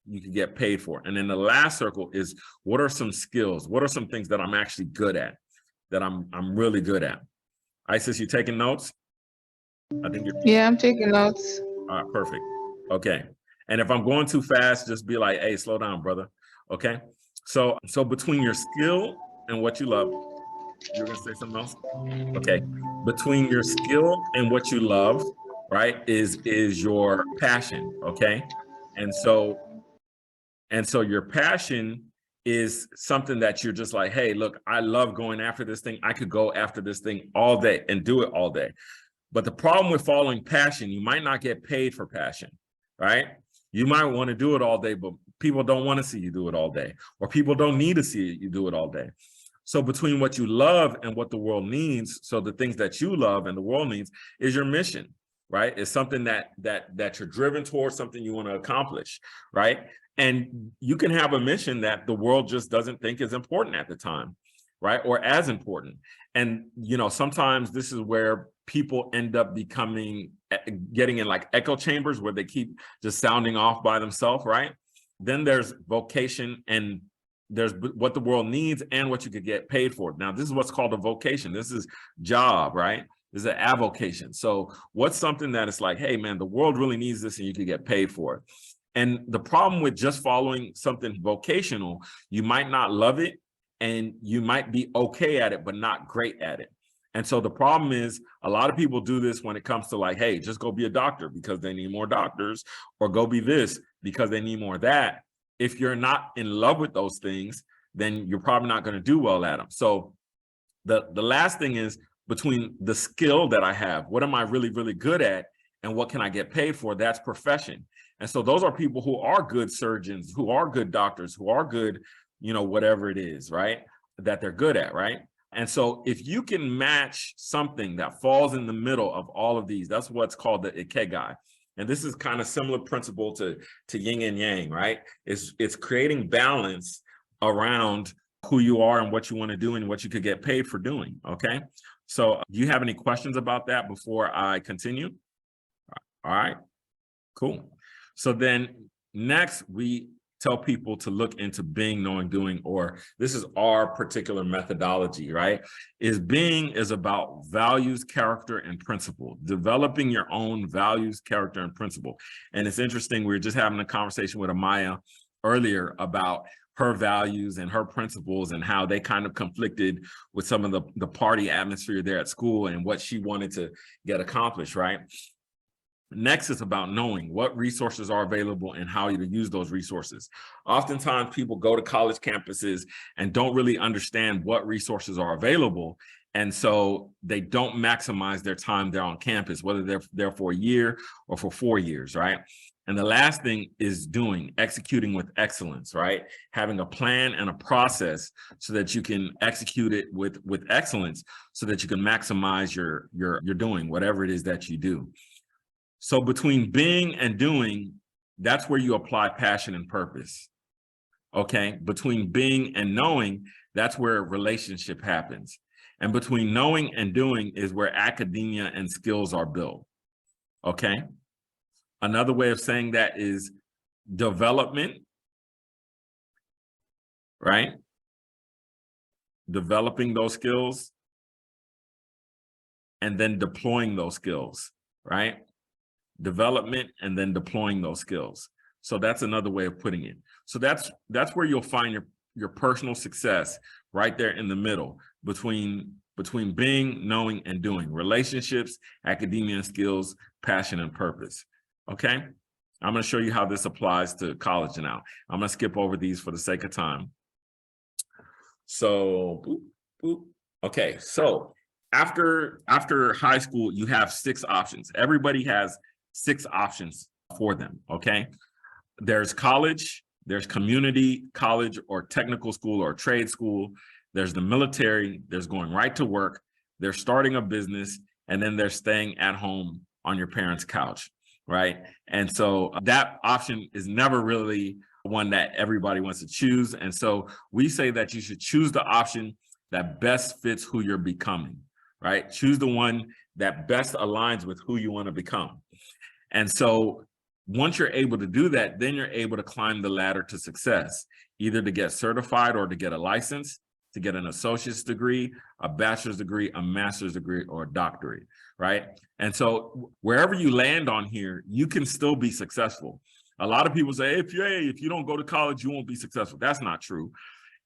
you could get paid for? And then the last circle is, what are some skills? What are some things that I'm actually good at, that I'm really good at? Isis, you taking notes? I think you're. Yeah, I'm taking notes. All right, perfect. Okay. And if I'm going too fast, just be like, hey, slow down, brother. Okay. So between your skill and what you love, you're gonna say something else? Okay. Between your skill and what you love, right, is your passion. Okay. And so your passion is something that you're just like, hey, look, I love going after this thing. I could go after this thing all day and do it all day. But the problem with following passion, you might not get paid for passion, right? You might want to do it all day, but people don't want to see you do it all day, or people don't need to see you do it all day. So between what you love and what the world needs, so the things that you love and the world needs is your mission, right? It's something that you're driven towards, something you want to accomplish, right? And you can have a mission that the world just doesn't think is important at the time, right? Or as important. And, sometimes this is where people end up getting in like echo chambers where they keep just sounding off by themselves, right? Then there's vocation, and there's what the world needs and what you could get paid for. Now, this is what's called a vocation. This is job, right? This is an avocation. So what's something that is like, hey, man, the world really needs this and you could get paid for it. And the problem with just following something vocational, you might not love it and you might be okay at it, but not great at it. And so the problem is, a lot of people do this when it comes to like, hey, just go be a doctor because they need more doctors, or go be this because they need more of that. If you're not in love with those things, then you're probably not going to do well at them. So the last thing is, between the skill that I have, what am I really, really good at, and what can I get paid for? That's profession. And so those are people who are good surgeons, who are good doctors, who are good, whatever it is, right, that they're good at, right? And so if you can match something that falls in the middle of all of these, that's what's called the Ikigai. And this is kind of similar principle to yin and yang, right? It's creating balance around who you are and what you want to do and what you could get paid for doing, okay? So do you have any questions about that before I continue? All right, cool. So then next, we tell people to look into being, knowing, doing, or this is our particular methodology, right? Being is about values, character, and principle, developing your own values, character, and principle. And it's interesting, we were just having a conversation with Amaya earlier about her values and her principles and how they kind of conflicted with some of the party atmosphere there at school and what she wanted to get accomplished, right? Next is about knowing what resources are available and how you to use those resources. Oftentimes people go to college campuses and don't really understand what resources are available. And so they don't maximize their time there on campus, whether they're there for a year or for 4 years, right? And the last thing is executing with excellence, right? Having a plan and a process so that you can execute it with excellence so that you can maximize your doing, whatever it is that you do. So between being and doing, that's where you apply passion and purpose, okay? Between being and knowing, that's where relationship happens. And between knowing and doing is where academia and skills are built, okay? Another way of saying that is development, right? Developing those skills and then deploying those skills, right? Development and then deploying those skills. So that's another way of putting it. So that's where you'll find your personal success, right there in the middle between being, knowing, and doing. Relationships, academia and skills, passion and purpose. Okay, I'm going to show you how this applies to college now. I'm going to skip over these for the sake of time. So, boop, boop. Okay, so after high school, you have 6 options. Everybody has 6 options for them, okay? There's college, there's community college or technical school or trade school, there's the military, there's going right to work, there's starting a business, and then there's staying at home on your parents' couch, right? And so that option is never really one that everybody wants to choose. And so we say that you should choose the option that best fits who you're becoming, right? Choose the one that best aligns with who you want to become. And so once you're able to do that, then you're able to climb the ladder to success, either to get certified or to get a license, to get an associate's degree, a bachelor's degree, a master's degree, or a doctorate, right? And so wherever you land on here, you can still be successful. A lot of people say, if you don't go to college, you won't be successful. That's not true.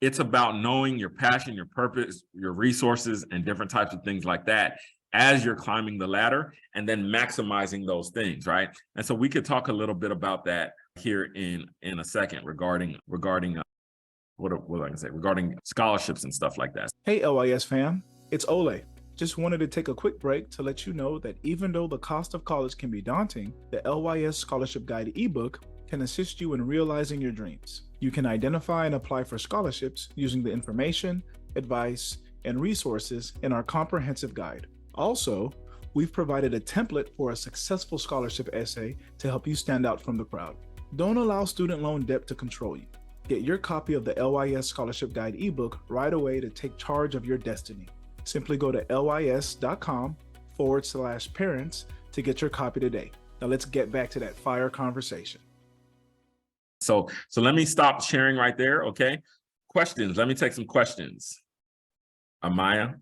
It's about knowing your passion, your purpose, your resources, and different types of things like that as you're climbing the ladder and then maximizing those things, right? And so we could talk a little bit about that here in a second regarding what I can say, regarding scholarships and stuff like that. Hey, LYS fam, it's Olay. Just wanted to take a quick break to let you know that even though the cost of college can be daunting, the LYS Scholarship Guide ebook can assist you in realizing your dreams. You can identify and apply for scholarships using the information, advice, and resources in our comprehensive guide. Also, we've provided a template for a successful scholarship essay to help you stand out from the crowd. Don't allow student loan debt to control you. Get your copy of the LYS Scholarship Guide ebook right away to take charge of your destiny. Simply go to lys.com/parents to get your copy today. Now let's get back to that fire conversation. So let me stop sharing right there, okay? Questions, let me take some questions. Amaya,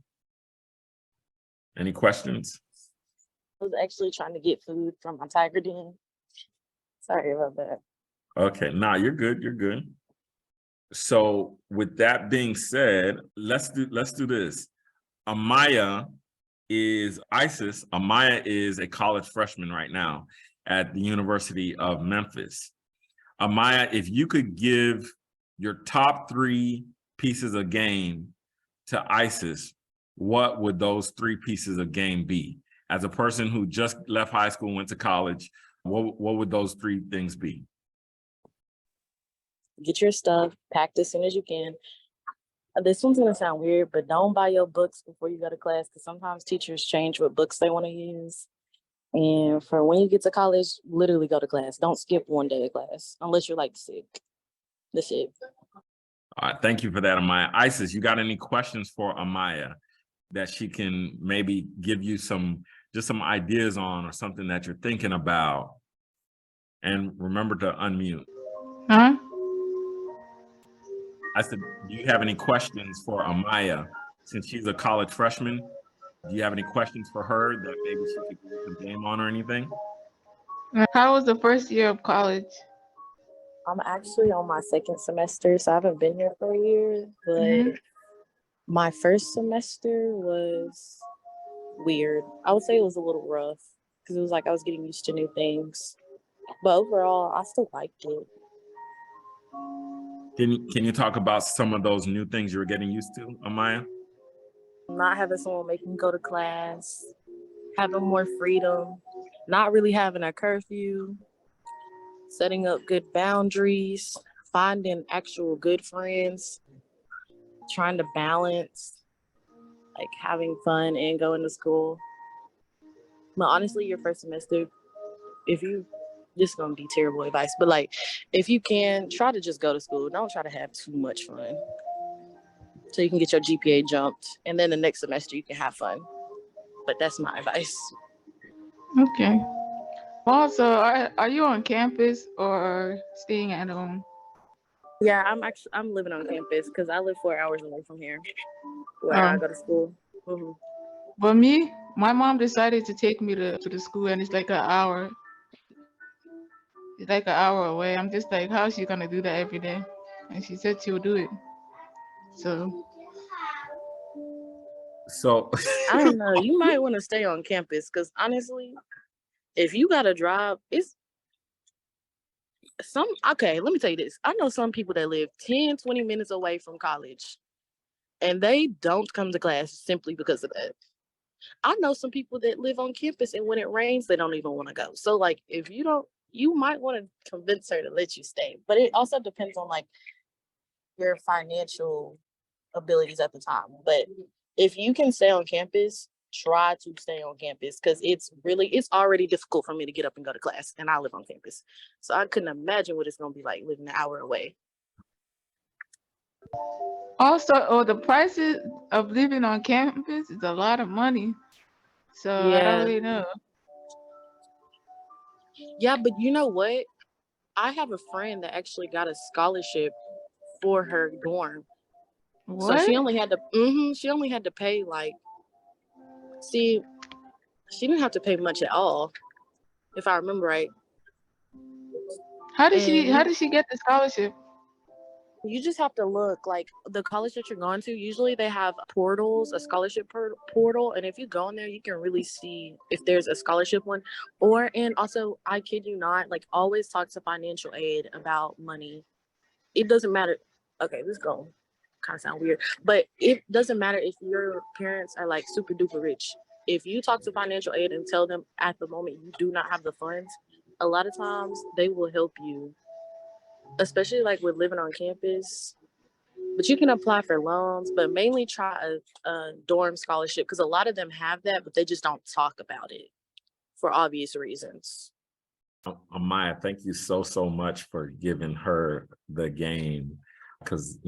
any questions? I was actually trying to get food from my tiger den. Sorry about that. Okay, nah, you're good, you're good. So with that being said, let's do this. Amaya is a college freshman right now at the University of Memphis. Amaya, if you could give your top 3 pieces of game to Isis, what would those 3 pieces of game be? As a person who just left high school and went to college, what would those 3 things be? Get your stuff packed as soon as you can. This one's going to sound weird, but don't buy your books before you go to class because sometimes teachers change what books they want to use. And for when you get to college, literally go to class. Don't skip one day of class unless you're like sick. That's it. All right, thank you for that, Amaya. Isis, you got any questions for Amaya that she can maybe give you some ideas on or something that you're thinking about? And remember to unmute. Huh? I said, do you have any questions for Amaya? Since she's a college freshman, do you have any questions for her that maybe she could give some game on or anything? How was the first year of college? I'm actually on my second semester, so I haven't been here for a year, but Mhm. my first semester was weird. I would say it was a little rough because it was like I was getting used to new things. But overall, I still liked it. Can you talk about some of those new things you were getting used to, Amaya? Not having someone make me go to class, having more freedom, not really having a curfew, setting up good boundaries, finding actual good friends, trying to balance like having fun and going to school. But honestly, your first semester, if you this is gonna be terrible advice, but like if you can try to just go to school, don't try to have too much fun. So you can get your GPA jumped, and then the next semester you can have fun. But that's my advice. Okay. Also, are you on campus or staying at home? Yeah, I'm living on campus because I live 4 hours away from here, where I go to school. Mhm. But me, my mom decided to take me to the school, and it's like an hour. It's like an hour away. I'm just like, how's she gonna do that every day? And she said she'll do it. So So I don't know. You might want to stay on campus because honestly, if you got a job, it's okay, let me tell you this. I know some people that live 10, 20 minutes away from college and they don't come to class simply because of that. I know some people that live on campus and when it rains, they don't even want to go. So like if you don't, you might want to convince her to let you stay. But it also depends on like your financial abilities at the time. But if you can stay on campus, try to stay on campus because it's already difficult for me to get up and go to class and I live on campus. So I couldn't imagine what it's gonna be like living an hour away. also, the prices of living on campus is a lot of money. So I don't Yeah. really know. Yeah, but you know what? I have a friend that actually got a scholarship for her dorm. So What? she only had to pay like see she didn't have to pay much at all, if I remember right. How did And she get the scholarship? you just have to look like the college that you're going to. Usually they have portals, a scholarship portal, and if you go in there, you can really see if there's a scholarship one. And also, I kid you not, like always talk to financial aid about money. It doesn't matter. Okay, this go kind of sound weird, but it doesn't matter if your parents are like super duper rich. If you talk to financial aid and tell them at the moment you do not have the funds, a lot of times they will help you, especially like with living on campus. But you can apply for loans, but mainly try a dorm scholarship because a lot of them have that, but they just don't talk about it for obvious reasons. Amaya, thank you so much for giving her the game, because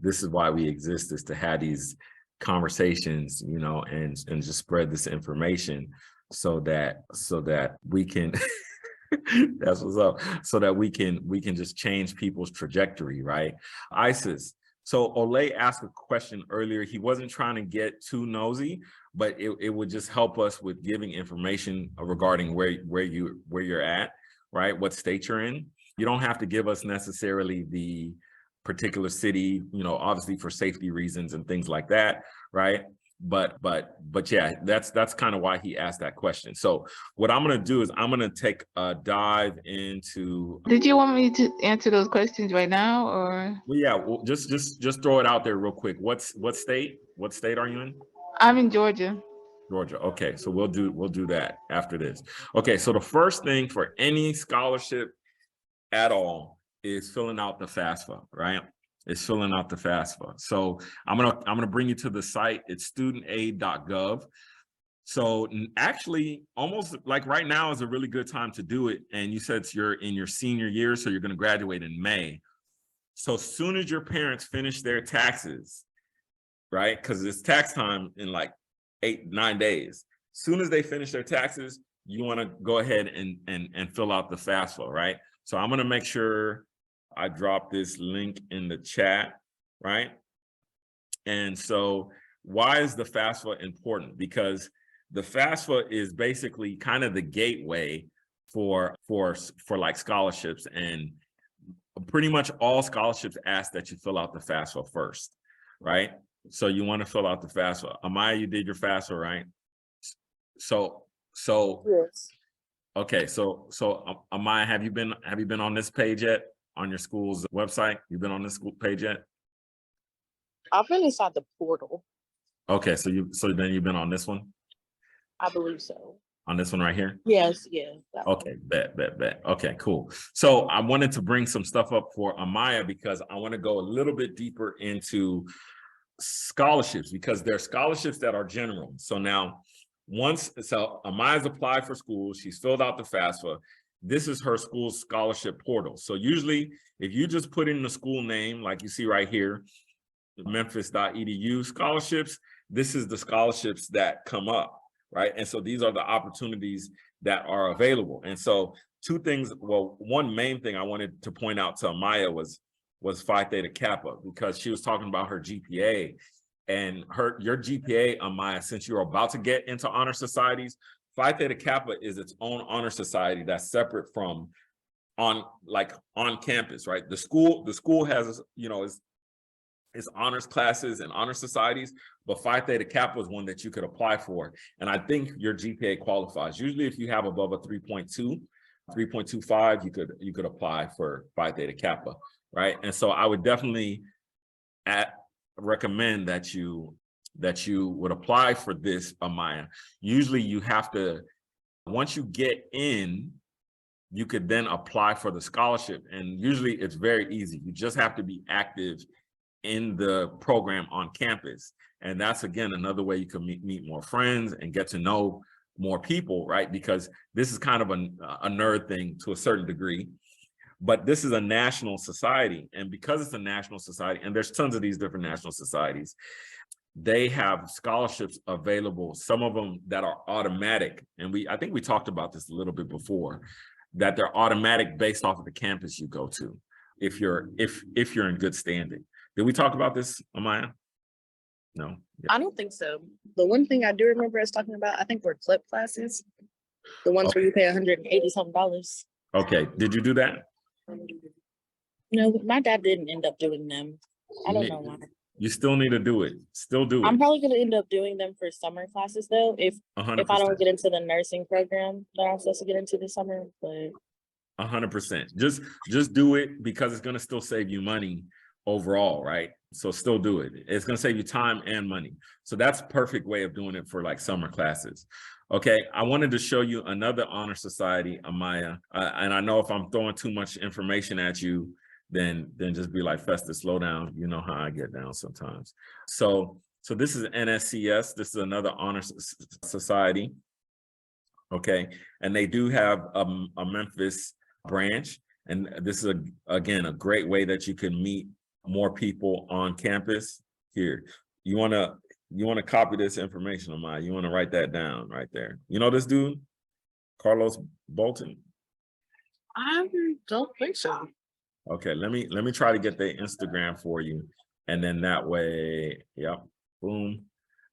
this is why we exist, is to have these conversations, and just spread this information so that we can that's what's up, so that we can just change people's trajectory, right? Isis. So Olay asked a question earlier. He wasn't trying to get too nosy, but it would just help us with giving information regarding where you're at, right? What state you're in. You don't have to give us necessarily the particular city, obviously for safety reasons and things like that, right? But yeah, that's kind of why he asked that question. So what I'm gonna do is I'm gonna take a dive into. Did you want me to answer those questions right now, or? Well, yeah, well, just throw it out there real quick. What state are you in? I'm in Georgia. Georgia. Okay, so we'll do that after this. Okay, so the first thing for any scholarship at all is filling out the FAFSA, right? It's filling out the FAFSA. So I'm gonna bring you to the site. It's studentaid.gov. So actually, almost like right now is a really good time to do it. And you said you're in your senior year, so you're going to graduate in May. So as soon as your parents finish their taxes, right? Because it's tax time in like 8-9 days. As soon as they finish their taxes, you want to go ahead and fill out the FAFSA, right? So I'm going to make sure I drop this link in the chat, right? And so why is the FAFSA important? Because the FAFSA is basically kind of the gateway for like scholarships. And pretty much all scholarships ask that you fill out the FAFSA first, right? So you want to fill out the FAFSA. Amaya, you did your FAFSA, right? So Yes. okay, so Amaya, have you been on this page yet? On your school's website? You've been on this school page yet? I've been inside the portal. Okay, so then you've been on this one? I believe so. On this one right here? Yes, yeah. that one. Okay, bet. Okay, cool. So I wanted to bring some stuff up for Amaya because I want to go a little bit deeper into scholarships because there are scholarships that are general. So now Amaya's applied for school, she's filled out the FAFSA. This is her school's scholarship portal. So usually if you just put in the school name, like you see right here, memphis.edu scholarships, this is the scholarships that come up, right? And so these are the opportunities that are available. And so two things, well, one main thing I wanted to point out to Amaya was Phi Theta Kappa, because she was talking about her GPA and your GPA, Amaya, since you're about to get into honor societies, Phi Theta Kappa is its own honor society that's separate from on campus, right? The school has, its honors classes and honor societies, but Phi Theta Kappa is one that you could apply for. And I think your GPA qualifies. Usually if you have above a 3.2, 3.25, you could apply for Phi Theta Kappa, right? And so I would definitely recommend that you would apply for this, Amaya. Usually you have to, once you get in, you could then apply for the scholarship. And usually it's very easy. You just have to be active in the program on campus. And that's, again, another way you can meet more friends and get to know more people, right? Because this is kind of a nerd thing to a certain degree, but this is a national society. And because it's a national society, and there's tons of these different national societies, they have scholarships available, some of them that are automatic. And I think we talked about this a little bit before, that they're automatic based off of the campus you go to, if you're in good standing. Did we talk about this, Amaya? No. Yeah. I don't think so. The one thing I do remember us talking about, I think, were clip classes. The ones where you pay $180 something. Okay, did you do that? No, my dad didn't end up doing them. I don't know why. You still need to do it. Still do it. I'm probably gonna end up doing them for summer classes though, if 100%. I don't get into the nursing program that I'm supposed to get into this summer. But 100%. Just do it because it's gonna still save you money overall, right? So still do it. It's gonna save you time and money. So that's a perfect way of doing it for like summer classes. Okay, I wanted to show you another honor society, Amaya. And I know if I'm throwing too much information at you, then just be like, Festus, slow down. You know how I get down sometimes. So this is NSCS. This is another honor society. Okay, and they do have a Memphis branch. And this is, again, a great way that you can meet more people on campus. Here, you want to copy this information, Amaya. You want to write that down right there. You know this dude, Carlos Bolton? I don't think so. Okay, let me try to get their Instagram for you. And then that way, yep, boom.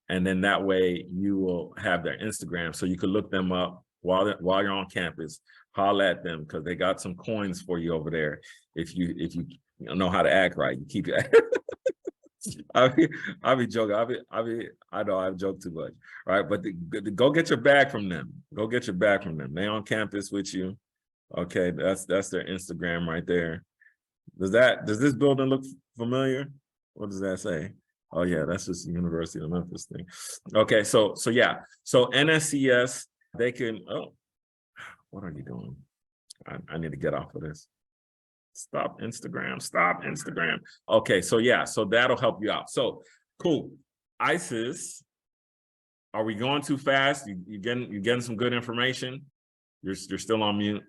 And then that way you will have their Instagram. So you can look them up while you're on campus, holler at them because they got some coins for you over there. If you know how to act right, you keep it. I'll be joking. I know I've joked too much, right? But go get your bag from them. Go get your bag from them. They on campus with you. Okay, that's their Instagram right there. Does this building look familiar? What does that say? Oh yeah, that's just the University of Memphis thing. Okay, so yeah, so NSCS, they can. Oh, what are you doing? I need to get off of this. Stop Instagram. Okay, so yeah, so that'll help you out. So cool. ISIS, are we going too fast? You getting some good information? You're still on mute.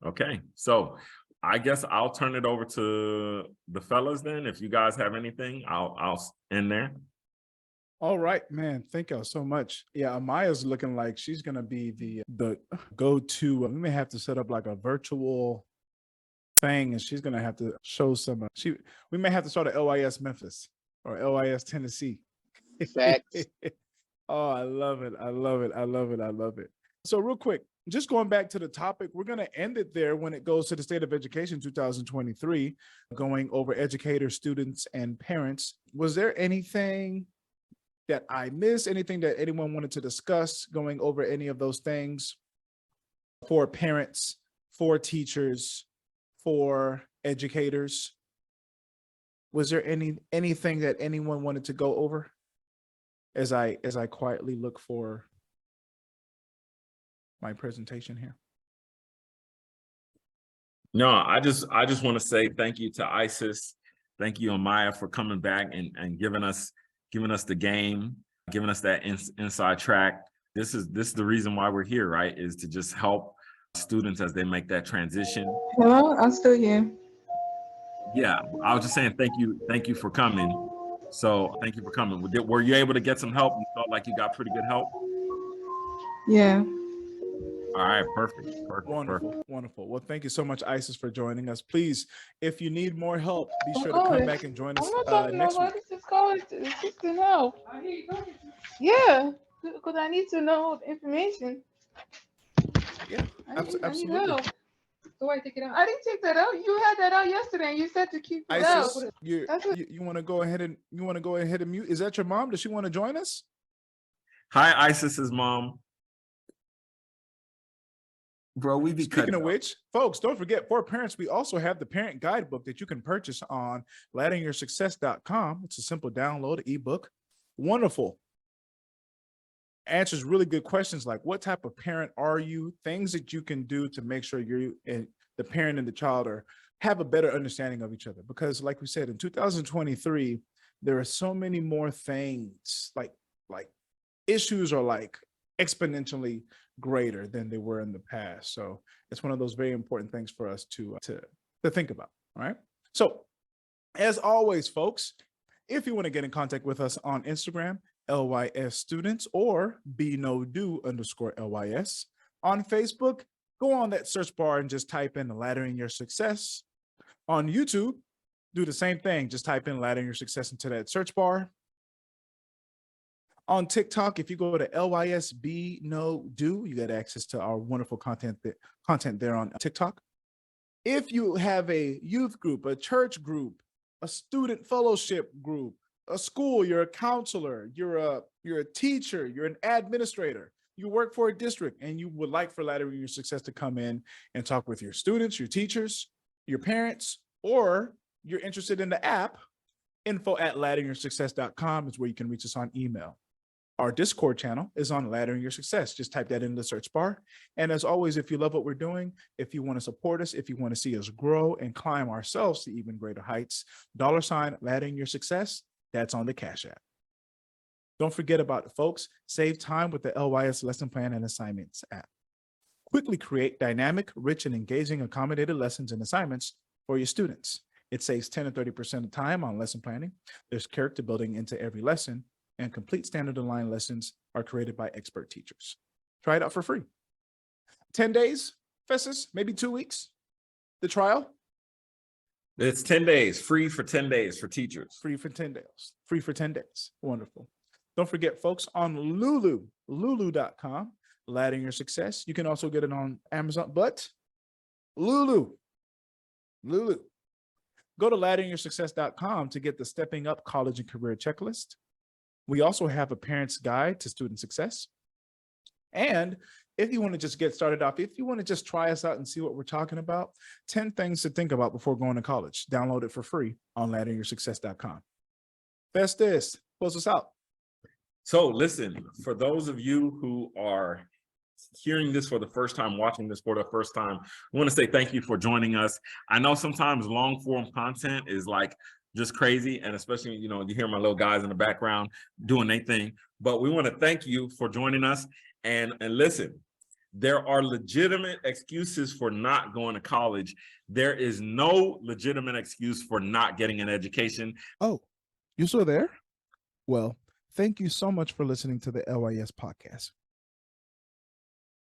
Okay, so I guess I'll turn it over to the fellas then. If you guys have anything, I'll end there. All right, man. Thank y'all so much. Yeah, Amaya's looking like she's gonna be the go-to. We may have to set up like a virtual thing, and she's gonna have to show some. We may have to start at LYS Memphis or LYS Tennessee. Facts. Oh, I love it. So real quick, just going back to the topic, we're going to end it there when it goes to the State of Education 2023, going over educators, students, and parents. Was there anything that I missed? Anything that anyone wanted to discuss going over any of those things for parents, for teachers, for educators? Was there anything that anyone wanted to go over as I quietly look for my presentation here? No, I just want to say thank you to ISIS. Thank you, Amaya, for coming back and giving us the game, giving us that inside track. This is the reason why we're here, right? Is to just help students as they make that transition. Hello, I'm still here. Yeah, I was just saying thank you for coming. So thank you for coming. Were you able to get some help? You felt like you got pretty good help? Yeah. All right, perfect. Wonderful. Well, thank you so much, Isis, for joining us. Please, if you need more help, be sure to course. come back and join us I'm not talking next about week. this. It's called assistant help. Yeah, because I need to know the information. Yeah, I need absolutely. help. So I take it out. I didn't take that out. You had that out yesterday, and you said to keep it out. Isis, you want to go ahead and mute? Is that your mom? Does she want to join us? Hi, Isis's mom. Bro, we be Speaking of which, folks, don't forget, for parents, we also have the parent guidebook that you can purchase on ladderingyoursuccess.com. It's a simple download ebook. Wonderful. Answers really good questions like what type of parent are you? Things that you can do to make sure you and the parent and the child have a better understanding of each other. Because like we said, in 2023, there are so many more things like issues are like exponentially greater than they were in the past. So it's one of those very important things for us to think about. All right. So as always, folks, if you want to get in contact with us on Instagram, LYS Students, or BNoDo_LYS. On Facebook, go on that search bar and just type in Laddering Your Success. On YouTube, do the same thing. Just type in Laddering Your Success into that search bar. On TikTok, if you go to LYS BNoDo, you get access to our wonderful content there on TikTok. If you have a youth group, a church group, a student fellowship group, a school, you're a counselor, you're a teacher, you're an administrator, you work for a district, and you would like for Laddering Your Success to come in and talk with your students, your teachers, your parents, or you're interested in the app, info@ladderingyoursuccess.com is where you can reach us on email. Our Discord channel is on Laddering Your Success. Just type that in the search bar. And as always, if you love what we're doing, if you want to support us, if you want to see us grow and climb ourselves to even greater heights, $ Laddering Your Success, that's on the Cash App. Don't forget about it, folks. Save time with the LYS Lesson Plan and Assignments app. Quickly create dynamic, rich, and engaging accommodated lessons and assignments for your students. It saves 10 to 30% of time on lesson planning. There's character building into every lesson, and complete standard aligned lessons are created by expert teachers. Try it out for free. 10 days, Festus, maybe 2 weeks. The trial? It's 10 days, free for 10 days for teachers. Free for 10 days. Free for 10 days. Wonderful. Don't forget, folks, on lulu.com, Laddering Your Success. You can also get it on Amazon, but Lulu. Go to ladderingyoursuccess.com to get the Stepping Up College and Career Checklist. We also have a parent's guide to student success. And if you want to just get started off, if you want to just try us out and see what we're talking about, 10 things to think about before going to college. Download it for free on ladderingyoursuccess.com. Festus, close us out. So listen, for those of you who are hearing this for the first time, watching this for the first time, I want to say thank you for joining us. I know sometimes long form content is like just crazy, and especially, you hear my little guys in the background doing their thing, but we want to thank you for joining us. And listen, there are legitimate excuses for not going to college. There is no legitimate excuse for not getting an education. Oh, you still there? Well, thank you so much for listening to the LYS podcast.